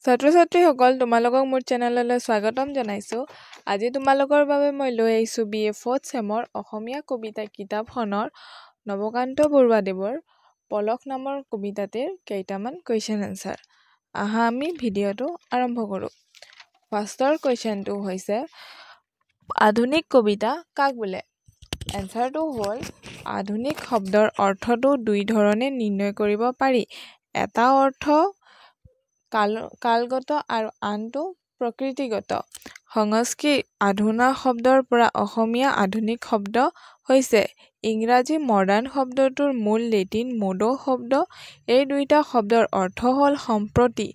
ছাত্ৰ-ছাত্ৰীসকল তোমালোকক মোৰ চেনেললৈ স্বাগতম জনাইছো। আজি তোমালোকৰ বাবে মই লৈ আহিছো BA 4th চেমৰ অসমীয়া কবিতা কিতাপখনৰ নৱকান্ত বৰুৱাদেৱৰ পলক নামৰ কবিতাটিৰ কেইটামান কুৱেশ্যন আনসাৰ। আহা আমি ভিডিঅ'টো আৰম্ভ কৰো। ফাৰ্ষ্টৰ কুৱেশ্যনটো হৈছে আধুনিক কবিতা কাক বোলে? এনসাৰটো হ'ল আধুনিক শব্দৰ অৰ্থটো দুই ধৰণে নিৰ্ণয় কৰিব পাৰি। এটা অৰ্থ কালগত আৰু আনটো প্ৰকৃতিগত। সংস্কৃত আধুনা শব্দৰ পৰা অসমীয়া আধুনিক শব্দ হৈছে। ইংৰাজী মডাৰ্ণ শব্দটোৰ মূল লেটিন মোডো শব্দ। এই দুইটা শব্দৰ অৰ্থ হ'ল সম্প্ৰতি।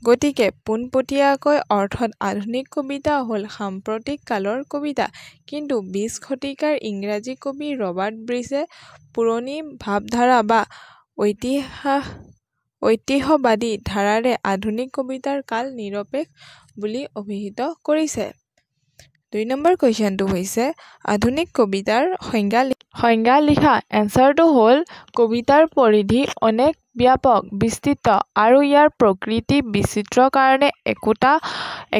গতিকে পোনপটীয়াকৈ অৰ্থত আধুনিক কবিতা হ'ল সাম্প্ৰতিক কালৰ কবিতা। কিন্তু 20 শতিকাৰ ইংৰাজী কবি ৰবাৰ্ট ব্ৰিজে পুৰণি ভাৱধাৰা বা ঐতিহ্যবাদী ধাৰাৰে আধুনিক কবিতাৰ কাল নিৰপেক্ষ বুলি অভিহিত কৰিছে। 2 নম্বৰ কুৱেশ্যনটো হৈছে আধুনিক কবিতাৰ সংজ্ঞা লিখা। এনসাৰটো হ'ল কবিতাৰ পৰিধি অনেক ব্যাপক বিস্তৃত আৰু ইয়াৰ প্ৰকৃতি বিচিত্ৰ কাৰণে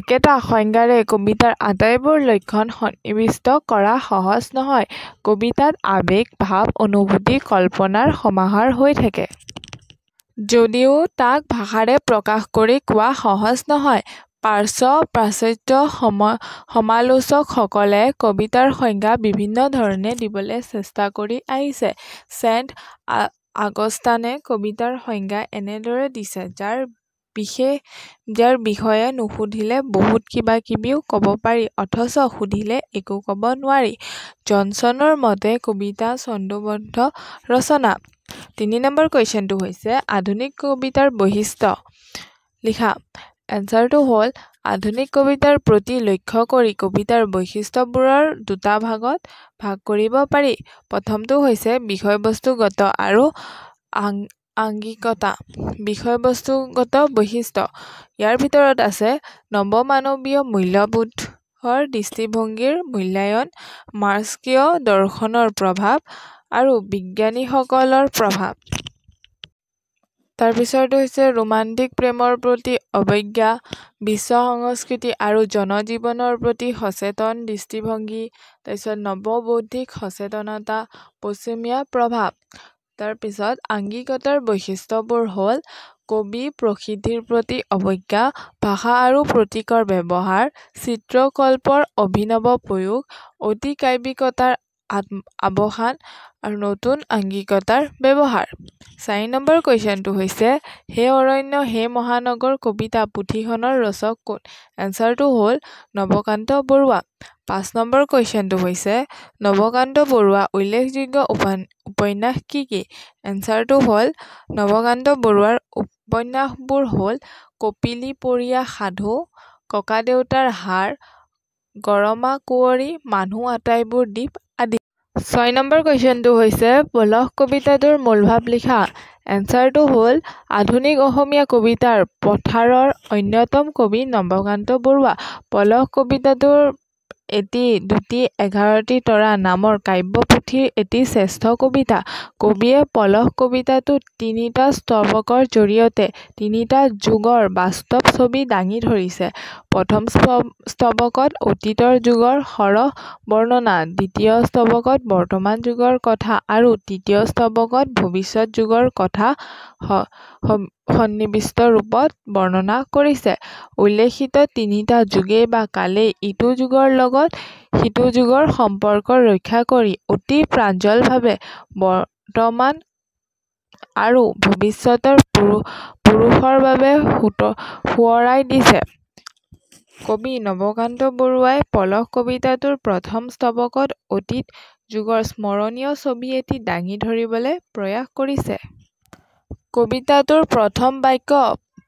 একেটা সংজ্ঞাৰে কবিতাৰ আটাইবোৰ লক্ষণ সন্নিৱিষ্ট কৰা সহজ নহয়। কবিতাত আবেগ ভাৱ অনুভূতি কল্পনাৰ সমাহাৰ হৈ থাকে। যদিও তাক ভাষাৰে প্ৰকাশ কৰি কোৱা সহজ নহয়। প্ৰাচ্য সমালোচকসকলে কবিতাৰ সংজ্ঞা বিভিন্ন ধৰণে দিবলৈ চেষ্টা কৰি আহিছে। ছেণ্ট আগষ্টানে কবিতাৰ সংজ্ঞা এনেদৰে দিছে, যাৰ বিষয়ে নুসুধিলে বহুত কিবাকিবিও ক'ব পাৰি অথচ সুধিলে একো ক'ব নোৱাৰি। জনছনৰ মতে কবিতা ছন্দোবদ্ধ ৰচনা। 3 নম্বৰ কুৱেশ্যনটো হৈছে আধুনিক কবিতাৰ বৈশিষ্ট্য লিখা। এনসাৰটো হ'ল আধুনিক কবিতাৰ প্ৰতি লক্ষ্য কৰি কবিতাৰ বৈশিষ্ট্যবোৰৰ দুটা ভাগত ভাগ কৰিব পাৰি। প্ৰথমটো হৈছে বিষয়বস্তুগত আৰু আংগিকতা। বিষয়বস্তুগত বৈশিষ্ট্য ইয়াৰ ভিতৰত আছে নৱমানৱীয় মূল্যবোধৰ দৃষ্টিভংগীৰ মূল্যায়ন, মাৰ্ক্সীয় দৰ্শনৰ প্ৰভাৱ আৰু বিজ্ঞানীসকলৰ প্ৰভাৱ। তাৰপিছৰটো হৈছে ৰোমান্টিক প্ৰেমৰ প্ৰতি অৱজ্ঞা, বিশ্ব সংস্কৃতি আৰু জনজীৱনৰ প্ৰতি সচেতন দৃষ্টিভংগী। তাৰপিছত নৱবৌদ্ধিক সচেতনতা, পশ্চিমীয়া প্ৰভাৱ। তাৰপিছত আংগিকতাৰ বৈশিষ্ট্যবোৰ হ'ল কবি প্ৰকৃতিৰ প্ৰতি অৱজ্ঞা, ভাষা আৰু প্ৰতীকৰ ব্যৱহাৰ, চিত্ৰকল্পৰ অভিনৱ প্ৰয়োগ, অতিকাব্যিকতাৰ আৱসান আৰু নতুন আংগিকতাৰ ব্যৱহাৰ। 4 নম্বৰ কুৱেশ্যনটো হৈছে হে অৰণ্য হে মহানগৰ কবিতা পুথিখনৰ ৰচক কোন? এনসাৰটো হ'ল নৱকান্ত বৰুৱা। 5 নম্বৰ কুৱেশ্যনটো হৈছে নৱকান্ত বৰুৱাৰ উল্লেখযোগ্য উপন্যাস কি কি? এনসাৰটো হ'ল নৱকান্ত বৰুৱাৰ উপন্যাসবোৰ হ'ল কপিলীপৰীয়া সাধু, ককাদেউতাৰ হাড়, গৰমা কুঁৱৰী, মানুহ আটাইবোৰ দ্বীপ আদি। 6 নম্বৰ কুৱেশ্যনটো হৈছে পলস কবিতাটোৰ মূলভাৱ লিখা। এনসাৰটো হ'ল আধুনিক অসমীয়া কবিতাৰ পথাৰৰ অন্যতম কবি নৱকান্ত বৰুৱা। পলস কবিতাটোৰ এটি দুটি 11টি তৰা নামৰ কাব্যপুথিৰ এটি শ্ৰেষ্ঠ কবিতা। কবিয়ে পলস কবিতাটোত 3টা স্তৱকৰ জৰিয়তে 3টা যুগৰ বাস্তৱ ছবি দাঙি ধৰিছে। প্ৰথম স্তৱকত অতীতৰ যুগৰ সৰহ বৰ্ণনা, দ্বিতীয় স্তৱকত বৰ্তমান যুগৰ কথা আৰু তৃতীয় স্তৱকত ভৱিষ্যত যুগৰ কথা সন্নিৱিষ্ট ৰূপত বৰ্ণনা কৰিছে। উল্লেখিত 3টা যুগেই বা কালেই ইটো যুগৰ লগত সিটো যুগৰ সম্পৰ্ক ৰক্ষা কৰি অতি প্ৰাঞ্জলভাৱে বৰ্তমান আৰু ভৱিষ্যতৰ পুৰুষৰ বাবে সোঁৱৰাই দিছে। কবি নৱকান্ত বৰুৱাই পলস কবিতাটোৰ প্ৰথম স্তৱকত অতীত যুগৰ স্মৰণীয় ছবি এটি দাঙি ধৰিবলৈ প্ৰয়াস কৰিছে। কবিতাটোৰ প্ৰথম বাক্য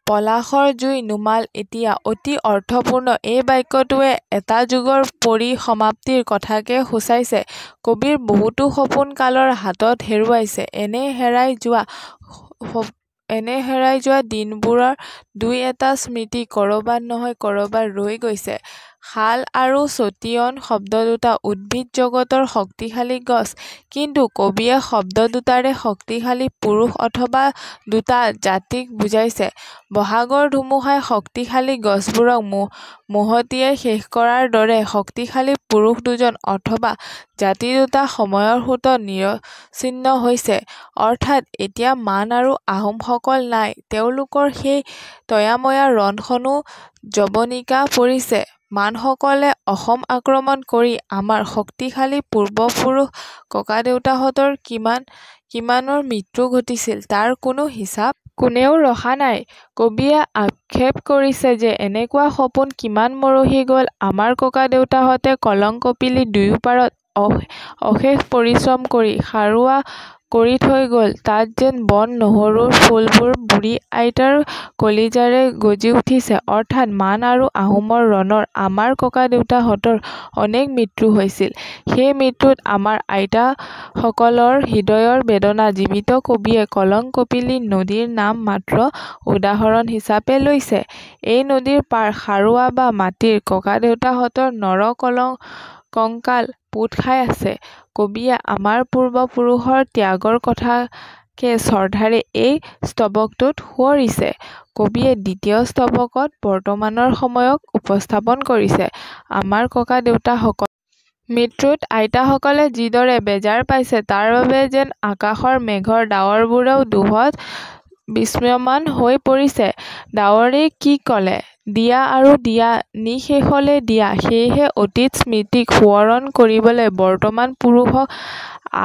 পলাশৰ জুই নুমাল এতিয়া অতি অৰ্থপূৰ্ণ। এই বাক্যটোৱে এটা যুগৰ পৰিসমাপ্তিৰ কথাকে সূচাইছে। কবিৰ বহুতো সপোন কালৰ হাতত হেৰুৱাইছে। এনে হেৰাই যোৱা দিনবোৰৰ দুই এটা স্মৃতি ক'ৰবাত নহয় ক'ৰবাত ৰৈ গৈছে। শাল আৰু চটিয়ন শব্দ দুটা উদ্ভিদ জগতৰ শক্তিশালী গছ, কিন্তু কবিয়ে শব্দ দুটাৰে শক্তিশালী পুৰুষ অথবা দুটা জাতিক বুজাইছে। বহাগৰ ধুমুহাই শক্তিশালী গছবোৰক মহতিয়াই শেষ কৰাৰ দৰে শক্তিশালী পুৰুষ দুজন অথবা জাতি দুটা সময়ৰ সোঁতত নিৰচিন্ন হৈছে। অৰ্থাৎ এতিয়া মান আৰু আহোমসকল নাই, তেওঁলোকৰ সেই তয়াময়া ৰণখনো যৱনিকা পৰিছে। মানসকলে অসম আক্ৰমণ কৰি আমাৰ শক্তিশালী পূৰ্বপুৰুষ ককাদেউতাহঁতৰ কিমানৰ মৃত্যু ঘটিছিল তাৰ কোনো হিচাপ কোনেও ৰখা নাই। কবিয়ে আক্ষেপ কৰিছে যে এনেকুৱা সপোন কিমান মৰহি গল। আমাৰ ককাদেউতাহঁতে কলং কপিলি দুয়োপাৰত অশেষ পৰিশ্ৰম কৰি সাৰুৱা কৰি থৈ গল। তাত যেন বন নহৰুৰ ফুলবোৰ বুঢ়ী আইতাৰ কলিজাৰে গজি উঠিছে। অৰ্থাৎ মান আৰু আহোমৰ ৰণৰ আমাৰ ককাদেউতাহঁতৰ অনেক মৃত্যু হৈছিল। সেই মৃত্যুত আমাৰ আইতাসকলৰ হৃদয়ৰ বেদনা জীৱিত কবিয়ে কলং কপিলি নদীৰ নাম মাত্ৰ উদাহৰণ হিচাপে লৈছে। এই নদীৰ পাৰ সাৰুৱা বা মাটিৰ ককাদেউতাহঁতৰ নৰ কংকাল পোত খাই আছে। কবিয়ে আমাৰ পূৰ্বপুৰুষৰ ত্যাগৰ কথাকে শ্ৰদ্ধাৰে এই স্তৱকটোত সুঁৱৰিছে। কবিয়ে দ্বিতীয় স্তৱকত বৰ্তমানৰ সময়ক উপস্থাপন কৰিছে। আমাৰ ককাদেউতাসকলৰ মৃত্যুত আইতাসকলে যিদৰে বেজাৰ পাইছে তাৰ বাবে যেন আকাশৰ মেঘৰ ডাৱৰবোৰেও দুখত বিস্ময়মান হৈ পৰিছে। ডাৱৰে কি কলে, দিয়া আৰু দিয়া নিঃশেষলে দিয়া। সেয়েহে অতীত স্মৃতিক সোঁৱৰণ কৰিবলৈ বৰ্তমান পুৰুষক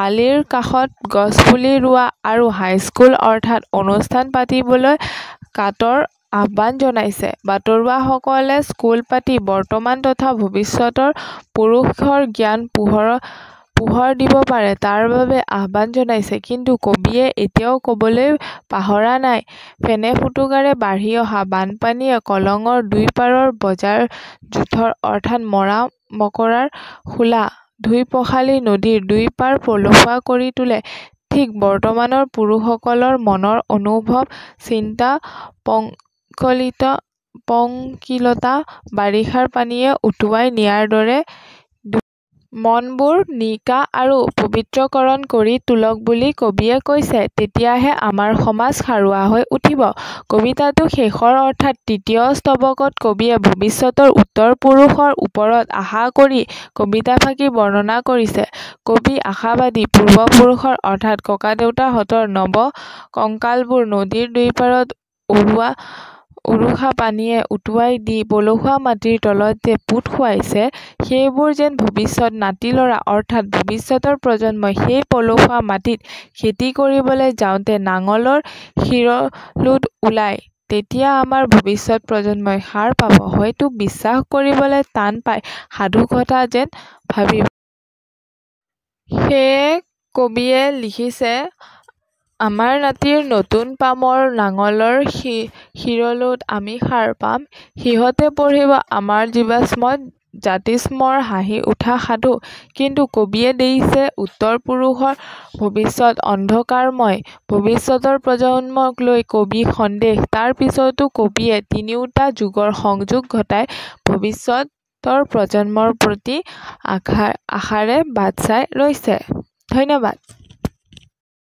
আলিৰ কাষত গছপুলি ৰোৱা আৰু হাইস্কুল অৰ্থাৎ অনুষ্ঠান পাতিবলৈ কাতৰ আহ্বান জনাইছে। বাতৰুৱাসকলে স্কুল পাতি বৰ্তমান তথা ভৱিষ্যতৰ পুৰুষৰ জ্ঞান পোহৰ দিব পাৰে তাৰ বাবে আহ্বান জনাইছে। কিন্তু কবিয়ে এতিয়াও কবলৈ পাহৰা নাই, ফেনে ফুটুকাৰে বাঢ়ি অহা বানপানীয়ে কলঙৰ দুই পাৰৰ বজাৰ জোথৰ অৰ্থাৎ মৰা মকৰাৰ খোলা ধুই পখালি নদীৰ দুই পাৰ পলসুৱা কৰি তোলে। ঠিক বৰ্তমানৰ পুৰুষসকলৰ মনৰ অনুভৱ চিন্তা পংকিলতা বাৰিষাৰ পানীয়ে উটুৱাই নিয়াৰ দৰে মনবোৰ নিকা আৰু পবিত্ৰকৰণ কৰি তোলক বুলি কবিয়ে কৈছে। তেতিয়াহে আমাৰ সমাজ সাৰুৱা হৈ উঠিব। কবিতাটোৰ শেষৰ অৰ্থাৎ তৃতীয় স্তৱকত কবিয়ে ভৱিষ্যতৰ উত্তৰ পুৰুষৰ ওপৰত আশা কৰি কবিতাফাকি বৰ্ণনা কৰিছে। কবি আশাবাদী পূৰ্বপুৰুষৰ অৰ্থাৎ ককাদেউতাহঁতৰ নৱ কংকালবোৰ নদীৰ দুইপাৰত উৰুষা পানীয়ে উটুৱাই দি পলসুৱা মাটিৰ তলত যে পোত খুৱাইছে, সেইবোৰ যেন ভৱিষ্যত নাতি-লৰা অৰ্থাৎ ভৱিষ্যতৰ প্ৰজন্মই সেই পলসুৱা মাটিত খেতি কৰিবলৈ যাওঁতে নাঙলৰ শিৰলুট ওলায়, তেতিয়া আমাৰ ভৱিষ্যত প্ৰজন্মই সাৰ পাব। হয়তো বিশ্বাস কৰিবলৈ টান পাই সাধুকথা যেন ভাবিব। সেয়ে কবিয়ে লিখিছে, আমাৰ নাতিৰ নতুন পামৰ নাঙলৰ শিৰলুট আমি সাৰ পাম। সিহঁতে পঢ়িব আমাৰ জীৱাশ্মত জাতিস্মৰ হাঁহি উঠা সাধু। কিন্তু কবিয়ে দেখিছে উত্তৰ পুৰুষৰ ভৱিষ্যত অন্ধকাৰময়। ভৱিষ্যতৰ প্ৰজন্মক লৈ কবিৰ সন্দেহ। তাৰ পিছতো কবিয়ে তিনিওটা যুগৰ সংযোগ ঘটাই ভৱিষ্যতৰ প্ৰজন্মৰ প্ৰতি আশাৰে বাট চাই ৰৈছে। ধন্যবাদ।